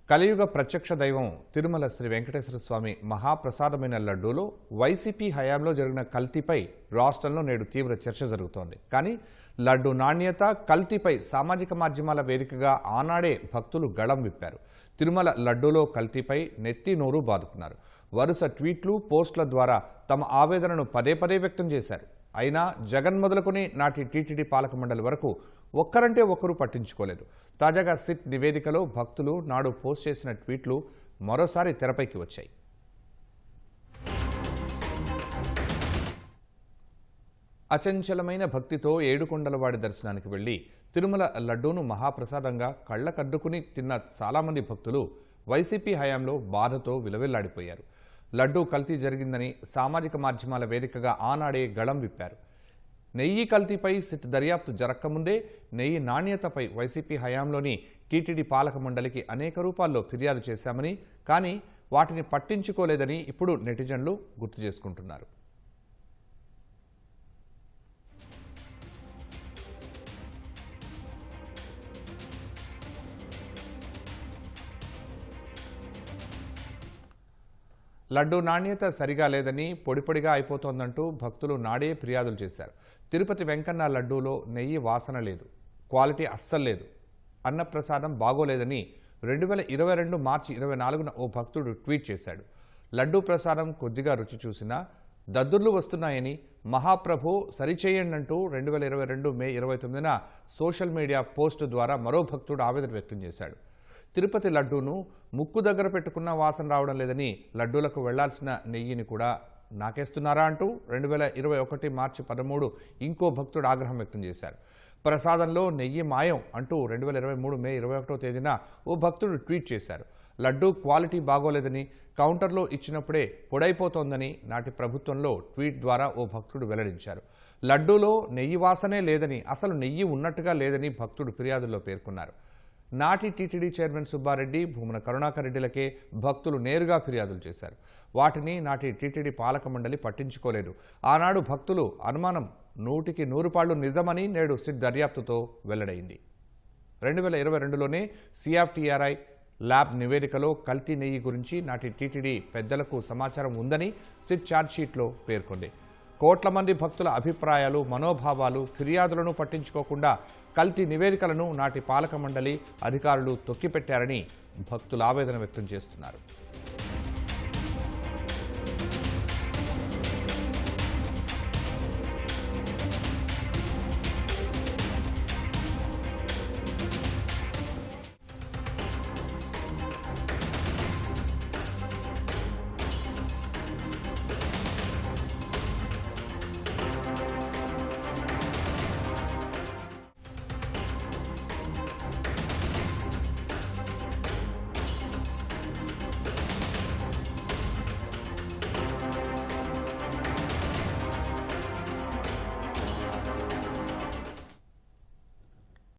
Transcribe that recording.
కలియుగ ప్రత్యక్ష దైవం తిరుమల శ్రీ వెంకటేశ్వర స్వామి మహాప్రసాదమైన లడ్డూలో వైసీపీ హయాంలో జరిగిన కల్తీపై రాష్ట్రంలో నేడు తీవ్ర చర్చ జరుగుతోంది. కానీ లడ్డూ నాణ్యత కల్తీపై సామాజిక మాధ్యమాల వేదికగా ఆనాడే భక్తులు గళం విప్పారు. తిరుమల లడ్డూలో కల్తీపై నెత్తి నోరు బాదుకున్నారు. వరుస ట్వీట్లు, పోస్టుల ద్వారా తమ ఆవేదనను పదే పదే వ్యక్తం చేశారు. అయినా జగన్ మొదలుకొని నాటి టీటీడీ పాలక మండలి వరకు ఒక్కరంటే ఒక్కరు పట్టించుకోలేదు. తాజాగా సిట్ నివేదికలో భక్తులు నాడు పోస్ట్ చేసిన ట్వీట్లు మరోసారి తెరపైకి వచ్చాయి. అచంచలమైన భక్తితో ఏడుకొండలవాడి దర్శనానికి వెళ్లి తిరుమల లడ్డూను మహాప్రసాదంగా కళ్లకద్దుకుని తిన్న చాలామంది భక్తులు వైసీపీ హయాంలో బాధతో విలవిల్లాడిపోయారు. లడ్డూ కల్తీ జరిగిందని సామాజిక మాధ్యమాల వేదికగా ఆనాడే గళం విప్పారు. నెయ్యి కల్తీపై సిట్ దర్యాప్తు జరక్కముందే నెయ్యి నాణ్యతపై వైసీపీ హయాంలోని టీటీడీ పాలక మండలికి అనేక రూపాల్లో ఫిర్యాదు చేశామని, కానీ వాటిని పట్టించుకోలేదని ఇప్పుడు నెటిజన్లు గుర్తు చేసుకుంటున్నారు. లడ్డూ నాణ్యత సరిగా లేదని, పొడిపొడిగా అయిపోతోందంటూ భక్తులు నాడే ఫిర్యాదులు చేశారు. తిరుపతి వెంకన్న లడ్డూలో నెయ్యి వాసన లేదు, క్వాలిటీ అస్సలు లేదు, అన్నప్రసాదం బాగోలేదని 2022 మార్చి 24న ఓ భక్తుడు ట్వీట్ చేశాడు. లడ్డూ ప్రసాదం కొద్దిగా రుచి చూసినా దద్దుర్లు వస్తున్నాయని, మహాప్రభు సరిచేయండంటూ 2022 మే 29న సోషల్ మీడియా పోస్టు ద్వారా మరో భక్తుడు ఆవేదన వ్యక్తం చేశాడు. తిరుపతి లడ్డూను ముక్కు దగ్గర పెట్టుకున్న వాసన రావడం లేదని, లడ్డూలకు వెళ్లాల్సిన నెయ్యిని కూడా నాకేస్తున్నారా అంటూ 2021 మార్చి 13 ఇంకో భక్తుడు ఆగ్రహం వ్యక్తం చేశారు. ప్రసాదంలో నెయ్యి మాయం అంటూ 2023 మే 21వ తేదీన ఓ భక్తుడు ట్వీట్ చేశారు. లడ్డూ క్వాలిటీ బాగోలేదని, కౌంటర్లో ఇచ్చినప్పుడే పొడైపోతోందని నాటి ప్రభుత్వంలో ట్వీట్ ద్వారా ఓ భక్తుడు వెల్లడించారు. లడ్డూలో నెయ్యి వాసనే లేదని, అసలు నెయ్యి ఉన్నట్టుగా లేదని భక్తుడు ఫిర్యాదుల్లో పేర్కొన్నారు. నాటి టీటీడీ చైర్మన్ సుబ్బారెడ్డి, భూమన కరుణాకర్ రెడ్డిలకే భక్తులు నేరుగా ఫిర్యాదులు చేశారు. వాటిని నాటి టీటీడీ పాలక మండలి పట్టించుకోలేదు. ఆనాడు భక్తులు అనుమానం 100కి 100 పాళ్లు నిజమని నేడు సిట్ దర్యాప్తుతో వెల్లడైంది. 2022లోనే సిఎఫ్టిఆర్ఐ ల్యాబ్ నివేదికలో కల్తీ నెయ్యి గురించి నాటి టీటీడీ పెద్దలకు సమాచారం ఉందని సిట్ ఛార్జ్షీట్లో పేర్కొంది. కోట్ల మంది భక్తుల అభిప్రాయాలు, మనోభావాలు, ఫిర్యాదులను పట్టించుకోకుండా కల్తీ నివేదికలను నాటి పాలక మండలి అధికారులు తొక్కిపెట్టారని భక్తులు ఆవేదన వ్యక్తం చేస్తున్నారు.